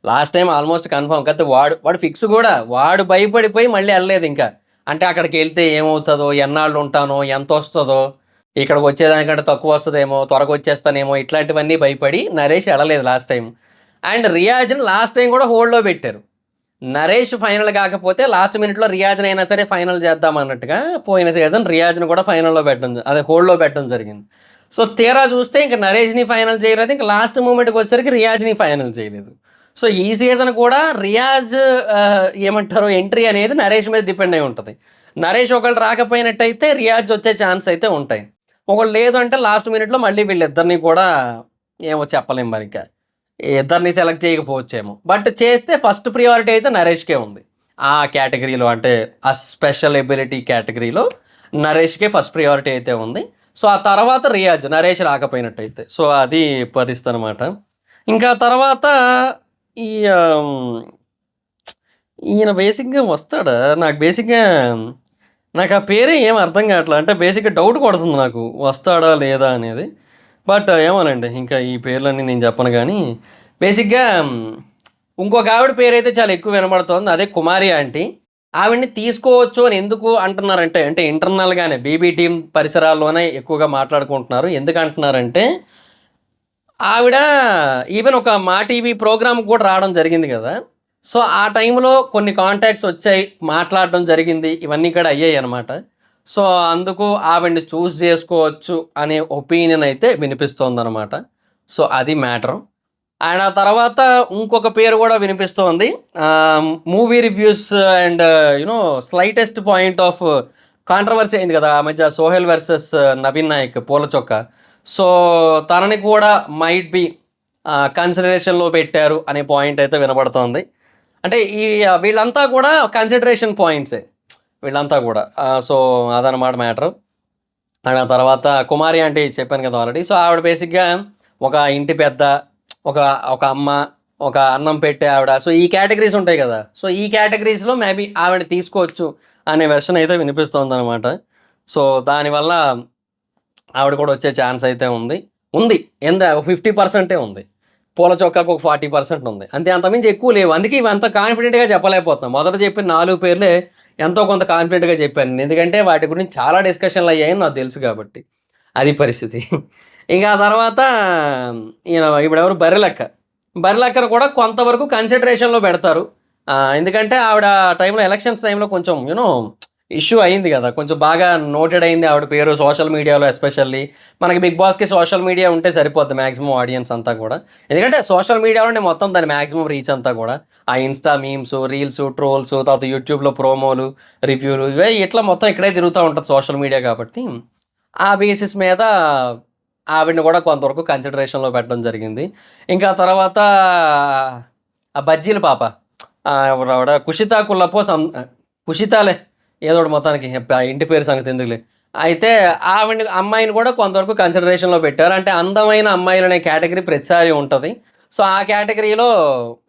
Last time almost confirm. కాకపోతే వాడు ఫిక్స్ గూడా. వాడు భయపడిపోయి మళ్ళీ ఎళ్ళలేదింకా. అంటే అక్కడికెళ్తే ఏమవుతదో? ఎన్నాళ్ళు ఉంటానో? ఎంతొస్తదో? ఇక్కడికొచ్చేదానికంటే తక్కువొస్తదేమో? త్వరగొచ్చేస్తానేమో? ఇట్లాంటివన్నీ భయపడి 'నరేష్' ఎళ్ళలేదు లాస్ట్ టైమ్. అండ్ 'రియాజ్‌ని' లాస్ట్ టైమ్ గూడా హోల్డ్‌లో పెట్టారు. 'నరేష్' ఫైనల్ గాకపోతే లాస్ట్ మినిట్‌లో 'రియాజ్‌నైనా సరే ఫైనల్ చేద్దాం' అన్నట్టుగా పోయిన సీజన్ 'రియాజ్‌ని' కూడా ఫైనల్‌లో పెట్టడం అదే హోల్డ్‌లో పెట్టడం జరిగింది. సో, తీరా చూస్తే ఇంక 'నరేష్‌ని' ఫైనల్ చేయలేదు. ఇంక లాస్ట్ మూమెంట్‌కొచ్చేసరికి 'రియాజ్‌ని' ఫైనల్ చేయలేదు. సో, ఈ సీజన్ కూడా 'రియాజ్' ఏమంటారు ఎంట్రీ అనేది 'నరేష్' మీద డిపెండ్ అయి ఉంటది. 'నరేష్' ఒకవేళ రాకపోయినట్టయితే 'రియాజ్' వచ్చే ఛాన్స్ అయితే ఉంటాయి. ఒకవేళ లేదు అంటే లాస్ట్ మినిట్‌లో మళ్ళీ వీళ్ళిద్దరిని కూడా ఏమో చెప్పలేం మరింక. ఇద్దరిని సెలెక్ట్ చేయకపోవచ్చేమో. బట్ చేస్తే ఫస్ట్ ప్రియారిటీ అయితే 'నరేష్‌కే' ఉంది. ఆ కేటగరీలో అంటే ఆ స్పెషల్ ఎబిలిటీ కేటగరీలో 'నరేష్‌కే' ఫస్ట్ ప్రియారిటీ అయితే ఉంది. సో, ఆ తర్వాత 'రియాజ్' 'నరేష్' రాకపోయినట్టయితే. సో, అది పరిస్థితనమాట. ఇంకా తర్వాత ఈ ఈయన బేసిక్‌గా వస్తాడా? నాకు ఆ పేరే ఏమి అర్థం కావట్లే. అంటే బేసిక్‌గా డౌట్ కొడుతుంది నాకు. వస్తాడా? లేదా? అనేది. బట్ ఏమోనండి. ఇంకా ఈ పేర్లన్నీ నేను చెప్పను గానీ, బేసిక్‌గా ఇంకొక ఆవిడ పేరైతే చాలా ఎక్కువ వినబడుతోంది. అదే కుమారి ఆంటీ. ఆవిడని తీసుకోవచ్చు అని ఎందుకు అంటున్నారంటే, అంటే ఇంటర్నల్‌గానే బీబీ టీమ్ పరిసరాల్లోనే ఎక్కువగా మాట్లాడుకుంటున్నారు. ఎందుకంటున్నారంటే, ఆవిడ ఈవెన్ ఒక మా టీవీ ప్రోగ్రామ్‌కి కూడా రావడం జరిగింది గదా! సో, ఆ టైంలో కొన్ని కాంటాక్ట్స్ వచ్చాయి. మాట్లాడడం జరిగింది. ఇవన్నీ కూడా అయ్యాయనమాట. సో, అందుకు ఆవిడని చూజ్ జేసుకోవచ్చు అనే ఒపీనియన్ అయితే వినిపిస్తోందనమాట. సో, అది మ్యాటరు. అండ్ ఆ తర్వాత ఇంకొక పేరు గూడా వినిపిస్తోంది. Movie reviews and slightest point of controversy అయింది గదా! ఆ మధ్య 'సోహెల్ వర్సెస్ నవీన్ నాయక్' పూల చొక్కా. సో, తనని కూడా మైట్ బి కన్సిడరేషన్‌లో పెట్టారు అనే పాయింట్ అయితే వినబడుతోంది. అంటే వీళ్ళంతా కూడా కన్సిడరేషన్ పాయింట్సే. వీళ్ళంతా గూడా. సో, అదనమాట మ్యాటరు. అండ్ ఆ తర్వాత కుమారి ఆంటీ చెప్పాను కదా ఆల్రెడీ. సో, ఆవిడ బేసిక్‌గా ఒక ఇంటి పెద్ద, ఒక ఒక అమ్మ, ఒక అన్నం పెట్టే ఆవిడ. సో, ఈ కేటగరీస్ ఉంటాయి గదా! సో, ఈ కేటగరీస్‌లో మేబీ ఆవిడని తీసుకోవచ్చు అనే వెర్షన్ అయితే వినిపిస్తోందనమాట. సో, దానివల్ల ఆవిడ కూడా వచ్చే ఛాన్స్ అయితే ఉంది. ఉంది. 50% ఉంది. పూల చొక్కాకు ఒక 40% ఉంది. అంతే అంతకుమించి ఎక్కువ లేవు. అందుకే ఇవంత కాన్ఫిడెంట్‌గా చెప్పలేకపోతున్నాం. మొదట చెప్పిన 4 పేర్లే ఎంతో కొంత కాన్ఫిడెంట్‌గా చెప్పాను. ఎందుకంటే వాటి గురించి చాలా డిస్కషన్‌లయ్యాయని నాకు తెలుసు కాబట్టి. అది పరిస్థితి. ఇంక ఆ తర్వాత ఇప్పుడెవరు బర్రెలక్క. బర్రెలక్కను కూడా కొంతవరకు కన్సిడరేషన్‌లో పెడతారు. ఎందుకంటే ఆవిడ టైంలో ఎలక్షన్స్ టైంలో కొంచెం ఇష్యూ అయింది గదా! కొంచెం బాగా నోటెడ్ అయింది ఆవిడ పేరు సోషల్ మీడియాలో ఎస్పెషల్లీ. మనకి 'బిగ్ బాస్‌కి' సోషల్ మీడియా ఉంటే సరిపోద్ది మాక్సిమం ఆడియన్స్ అంతా గూడా. ఎందుకంటే సోషల్ మీడియాలోనే మొత్తం దాని మాక్సిమం రీచ్ అంతా గూడా. ఆ ఇన్‌స్టా మీమ్స్, రీల్స్, ట్రోల్స్ తర్వాత యూట్యూబ్‌లో ప్రోమోలు, రివ్యూలు ఇట్లా మొత్తం ఇక్కడే తిరుగుతా ఉంటది సోషల్ మీడియా కాబట్టి, ఆ బేసిస్ మీద ఆవిడని గూడా కొంతవరకు కన్సిడరేషన్‌లో పెట్టడం జరిగింది. ఇంకా తర్వాత ఆ బజ్జీల పాప. ఎవరావిడ కుషితాలే ఏదో ఒకటి మొత్తానికి ఇంటి పేరు సంగతి ఎందుకులే. అయితే అమ్మాయిని కూడా కొంతవరకు కన్సిడరేషన్‌లో పెట్టారు. అంటే అందమైన అమ్మాయిలనే కేటగరీ ప్రతిసారి ఉంటది. సో, ఆ కేటగరీలో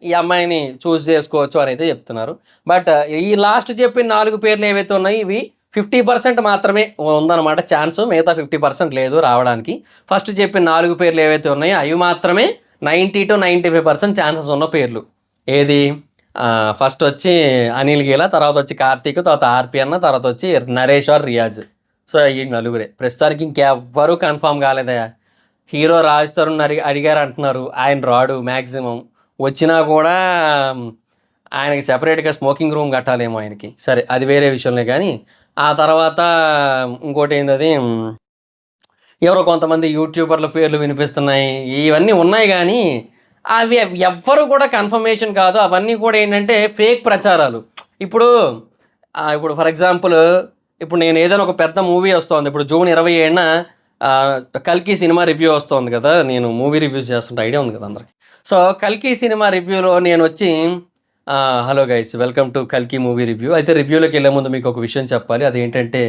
ఈ అమ్మాయిని చూజ్ చేసుకోవచ్చు అనైతే చెప్తున్నారు. బట్ ఈ లాస్ట్ చెప్పిన 4 పేర్లు ఏవైతే ఉన్నాయో ఇవి 50% మాత్రమే ఉందన్నమాట ఛాన్సు. మిగతా 50% లేదు రావడానికి. ఫస్ట్ చెప్పిన 4 పేర్లు ఏవైతే ఉన్నాయో అవి మాత్రమే 90-95% ఛాన్సెస్ ఉన్న పేర్లు. ఏది ఫస్టొచ్చి అనిల్ గీల, తర్వాతొచ్చి కార్తీక్, తర్వాత ఆర్‌పి అన్న, తర్వాతొచ్చి నరేష్ ఆర్ రియాజ్. సో, ఈ నలుగురే. ప్రస్తుతానికి ఇంకెవ్వరు కన్ఫర్మ్ కాలేదయ్యా. హీరో 'రాజ్ తరుణ్' అడిగారంటున్నారు. ఆయన రాడు మాక్సిమం. వచ్చినా కూడా ఆయనకి సెపరేట్‌గా స్మోకింగ్ రూమ్ కట్టాలేమో ఆయనకి. సరే అది వేరే విషయంలే గానీ, ఆ తర్వాత ఇంకోటేందది ఎవరో కొంతమంది యూట్యూబర్ల పేర్లు వినిపిస్తున్నాయి. ఇవన్నీ ఉన్నాయి గానీ, అవి ఎవ్వరు కూడా కన్ఫర్మేషన్ కాదు. అవన్నీ కూడా ఏంటంటే ఫేక్ ప్రచారాలు. ఇప్పుడు ఇప్పుడు ఫర్ ఎగ్జాంపుల్ ఇప్పుడు నేను ఏదైనా ఒక పెద్ద మూవీ వస్తోంది. ఇప్పుడు జూన్ 27న 'కల్కి' సినిమా రివ్యూ వస్తోంది కదా! నేను మూవీ రివ్యూస్ చేస్తుంటే ఐడియా ఉంది కదా అందరికి. సో, 'కల్కి' సినిమా రివ్యూలో నేనొచ్చి హలో గైస్ వెల్కమ్ టు 'కల్కి' మూవీ రివ్యూ. అయితే రివ్యూలోకెళ్ళే ముందు మీకొక విషయం చెప్పాలి. అదేంటంటే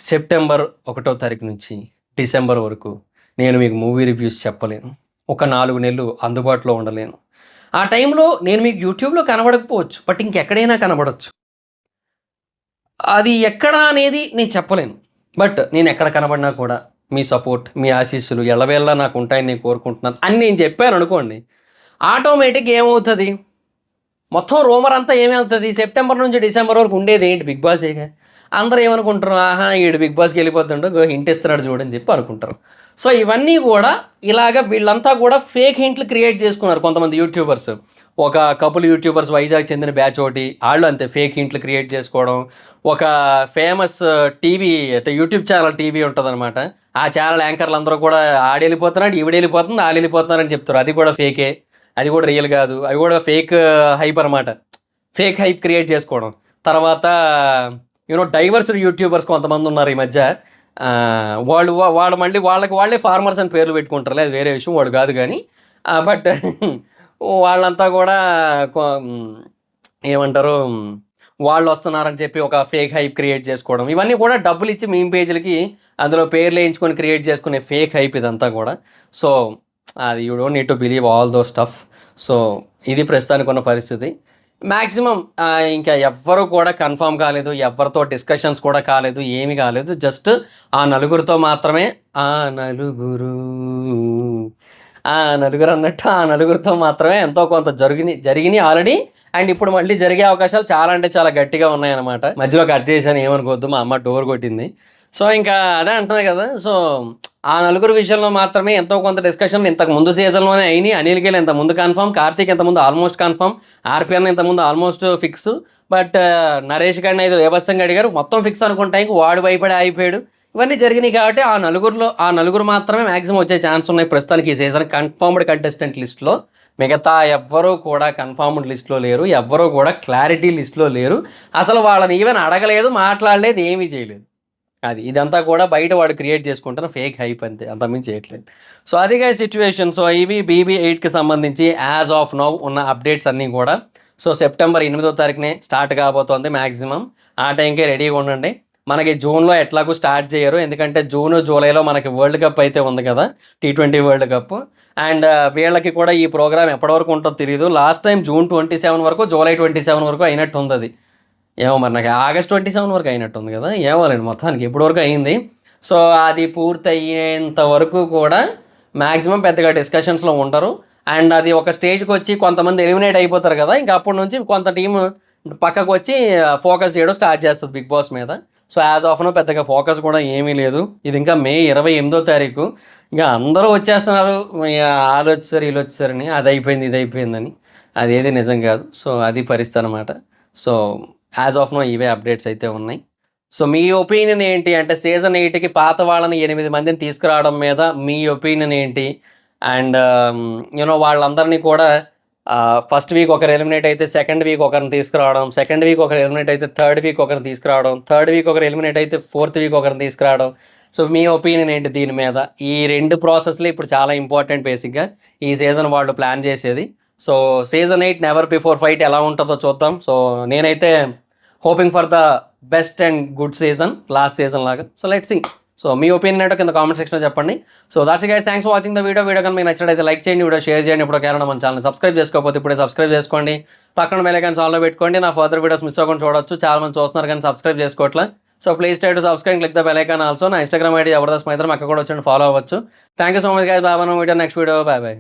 సెప్టెంబర్ 1 తారీఖు నుంచి డిసెంబర్ వరకు నేను మీకు మూవీ రివ్యూస్ చెప్పలేను. ఒక 4 నెలలు అందుబాటులో ఉండలేను. ఆ టైంలో నేను మీకు యూట్యూబ్‌లో కనబడకపోవచ్చు. బట్ ఇంకెక్కడైనా కనబడొచ్చు. అది ఎక్కడ అనేది నేను చెప్పలేను. బట్ నేనెక్కడ కనబడినా కూడా మీ సపోర్ట్, మీ ఆశీస్సులు ఎల్లవేళలా నాకుంటాయని నేను కోరుకుంటున్నాను అని నేను చెప్పాననుకోండి. ఆటోమేటిక్‌గా ఏమవుతది? మొత్తం రూమరంతా ఏమెళ్తది? సెప్టెంబర్ నుంచి డిసెంబర్ వరకు ఉండేదేంటి 'బిగ్ బాసేగా'. అందరూ ఏమనుకుంటారు? ఆహా! ఈడు 'బిగ్ బాస్‌కెళ్ళిపోతుండు. హింట్ ఇస్తున్నాడు చూడు' అని చెప్పి అనుకుంటారు. సో, ఇవన్నీ గూడా ఇలాగ వీళ్ళంతా గూడా ఫేక్ హింట్లు క్రియేట్ చేసుకున్నారు కొంతమంది యూట్యూబర్స్. ఒక కపుల్ యూట్యూబర్స్ వైజాగ్ చెందిన బ్యాచ్ ఒకటి. ఆళ్ళు అంతే ఫేక్ హింట్లు క్రియేట్ చేసుకోవడం. ఒక ఫేమస్ టీవీ అంటే యూట్యూబ్ ఛానల్ టీవీ ఉంటదనమాట. ఆ ఛానల్ యాంకర్‌లందరూ కూడా ఆడెళ్ళిపోతున్నాడు, ఈవిడెళ్ళిపోతుంది, ఆళ్ళెళ్ళిపోతున్నారని చెప్తారు. అది కూడా ఫేకే. అది కూడా రియల్ గాదు. అవి గూడా ఫేక్ హైప్ అనమాట. ఫేక్ హైప్ క్రియేట్ చేసుకోవడం. తర్వాత డైవర్స్డ్ యూట్యూబర్స్ కొంతమందున్నారు ఈ మధ్య. వాళ్ళు మళ్ళీ వాళ్ళకి వాళ్ళే ఫార్మర్స్ అని పేర్లు పెట్టుకుంటారులే అది వేరే విషయం. వాడు గాదు గానీ. బట్ వాళ్ళంతా గూడా ఏమంటారు వాళ్ళొస్తున్నారని చెప్పి ఒక ఫేక్ హైప్ క్రియేట్ చేసుకోవడం. ఇవన్నీ కూడా డబ్బులిచ్చి మీమ్ పేజీలకి అందులో పేర్లేయించుకొని క్రియేట్ చేసుకునే ఫేక్ హైప్ ఇదంతా గూడా. సో, అది you don't need to believe all though stuff. So ఇది ప్రస్తుతానికి ఉన్న పరిస్థితి. మ్యాక్సిమం ఇంకా ఎవ్వరు కూడా కన్ఫర్మ్ కాలేదు, ఎవరితో డిస్కషన్స్ కూడా కాలేదు, ఏమీ కాలేదు. జస్ట్ ఆ నలుగురితో మాత్రమే. ఆ నలుగురు ఆ నలుగురు అన్నట్టు ఆ నలుగురితో మాత్రమే ఎంతో కొంత జరిగినాయి ఆల్రెడీ. అండ్ ఇప్పుడు మళ్ళీ జరిగే అవకాశాలు చాలా అంటే చాలా గట్టిగా ఉన్నాయన్నమాట. మధ్యలో కట్ చేశాను, ఏమనుకోవద్దు, మా అమ్మ డోర్ కొట్టింది. సో ఇంకా అదే అంటున్నాయి కదా. సో ఆ నలుగురు విషయంలో మాత్రమే ఎంతో కొంత డిస్కషన్ ఇంతకు ముందు సీజన్లోనే అయినాయి. అనిల్ గేల్ ఇంతకుముందు కన్ఫర్మ్, కార్తీక్ ఇంతకుముందు ఆల్మోస్ట్ కన్ఫర్మ్, ఆర్పిఎన్ ఇంతకుముందు ఆల్మోస్ట్ ఫిక్స్. బట్ నరేష్ గారిని అయితే వేబస్సంగా అడిగారు, మొత్తం ఫిక్స్ అనుకుంటా. ఇంక వాడు భయపడి అయిపోయాడు. ఇవన్నీ జరిగినాయి కాబట్టి ఆ నలుగురు మాత్రమే మ్యాక్సిమం వచ్చే ఛాన్స్ ఉన్నాయి ప్రస్తుతానికి ఈ సీజన్ కన్ఫర్మ్డ్ కంటెస్టెంట్ లిస్ట్లో. మిగతా ఎవ్వరూ కూడా కన్ఫర్మ్డ్ లిస్ట్లో లేరు, ఎవ్వరూ కూడా క్లారిటీ లిస్ట్లో లేరు. అసలు వాళ్ళని ఈవెన్ అడగలేదు, మాట్లాడలేదు, ఏమీ చేయలేదు. ఇదంతా కూడా బయట వాడు క్రియేట్ చేసుకుంటున్న ఫేక్ హైప్ అంతే, అంతకుమించి చేయట్లేదు. సో అదిగా సిచ్యువేషన్. సో ఇవి BB8కి సంబంధించి యాజ్ ఆఫ్ నౌ ఉన్న అప్డేట్స్ అన్నీ కూడా. సో సెప్టెంబర్ 8వ తారీఖునే స్టార్ట్ కాబోతోంది మ్యాక్సిమం. ఆ టైంకే రెడీగా ఉండండి. మనకి జూన్లో ఎట్లాగూ స్టార్ట్ చేయరు, ఎందుకంటే జూన్ జూలైలో మనకి వరల్డ్ కప్ అయితే ఉంది కదా, T20 వరల్డ్ కప్. అండ్ వీళ్ళకి కూడా ఈ ప్రోగ్రామ్ ఎప్పటివరకు ఉంటుందో తెలియదు. లాస్ట్ టైం June 27 వరకు, July 27 వరకు అయినట్టు ఉంది. అది ఏమో మరి, నాకు August 27 వరకు అయినట్టుంది కదా, ఏమోలేండి, మొత్తానికి ఇప్పటి వరకు అయింది. సో అది పూర్తి అయ్యేంత వరకు కూడా మ్యాక్సిమం పెద్దగా డిస్కషన్స్లో ఉంటారు. అండ్ అది ఒక స్టేజ్కి వచ్చి కొంతమంది ఎలిమినేట్ అయిపోతారు కదా, ఇంకా అప్పటి నుంచి కొంత టీము పక్కకు వచ్చి ఫోకస్ చేయడం స్టార్ట్ చేస్తుంది బిగ్ బాస్ మీద. సో యాజ్ ఆఫ్ నో పెద్దగా ఫోకస్ కూడా ఏమీ లేదు. ఇది ఇంకా May 28వ తారీఖు. ఇంకా అందరూ వచ్చేస్తున్నారు, వాళ్ళు వచ్చారు వీళ్ళు వచ్చారని, అది అయిపోయింది ఇది అయిపోయిందని. అదేది నిజం కాదు. సో అది పరిస్థితి అనమాట. సో యాజ్ ఆఫ్ నో ఇవే అప్డేట్స్ అయితే ఉన్నాయి. సో మీ ఒపీనియన్ ఏంటి అంటే సీజన్ 8కి పాత వాళ్ళని 8 మందిని తీసుకురావడం మీద మీ ఒపీనియన్ ఏంటి? అండ్ వాళ్ళందరినీ కూడా ఫస్ట్ వీక్ ఒకరు ఎలిమినేట్ అయితే సెకండ్ వీక్ ఒకరిని తీసుకురావడం, సెకండ్ వీక్ ఒకరు ఎలిమినేట్ అయితే థర్డ్ వీక్ ఒకరిని తీసుకురావడం, థర్డ్ వీక్ ఒకరు ఎలిమినేట్ అయితే ఫోర్త్ వీక్ ఒకరిని తీసుకురావడం. సో మీ ఒపీనియన్ ఏంటి దీని మీద? ఈ 2 ప్రాసెస్లు ఇప్పుడు చాలా ఇంపార్టెంట్ బేసిక్గా ఈ సీజన్ వాళ్ళు ప్లాన్ చేసేది. So season 8 never before fight ఎలా ఉంటుందో చూద్దాం. సో నేనైతే hoping for the best and good season, last season లాగా. So let's see. సో మీ ఒపీనియన్ ఏంటో కింద కామెంట్ సెక్షన్లో చెప్పండి. So that's guys, thanks for watching the video కనుక మీకు నచ్చినట్లయితే లైక్ చేయండి, వీడియో షేర్ చేయండి. ఇప్పుడు కేవలం మన ఛానల్ సబ్స్క్రైబ్ చేసుకోకపోతే ఇప్పుడే సబ్స్క్రైబ్ చేసుకోండి. పక్కన బెల్ ఐకాన్ ఆన్లో పెట్టుకోండి, నా ఫర్దర్ వీడియోస్ మిస్ అవ్వకుండా చూడొచ్చు. చాలా మంది చూస్తున్నారు కానీ సబ్స్క్రైబ్ చేసుకోవట్లే. So please try to subscribe, click the bell icon also. నా Instagram ID జబర్దస్త్ మైత్రం, అక్కడ కూడా వచ్చి ఫాలో అవ్వచ్చు. Thank you so much guys, bye. Video next video, bye bye.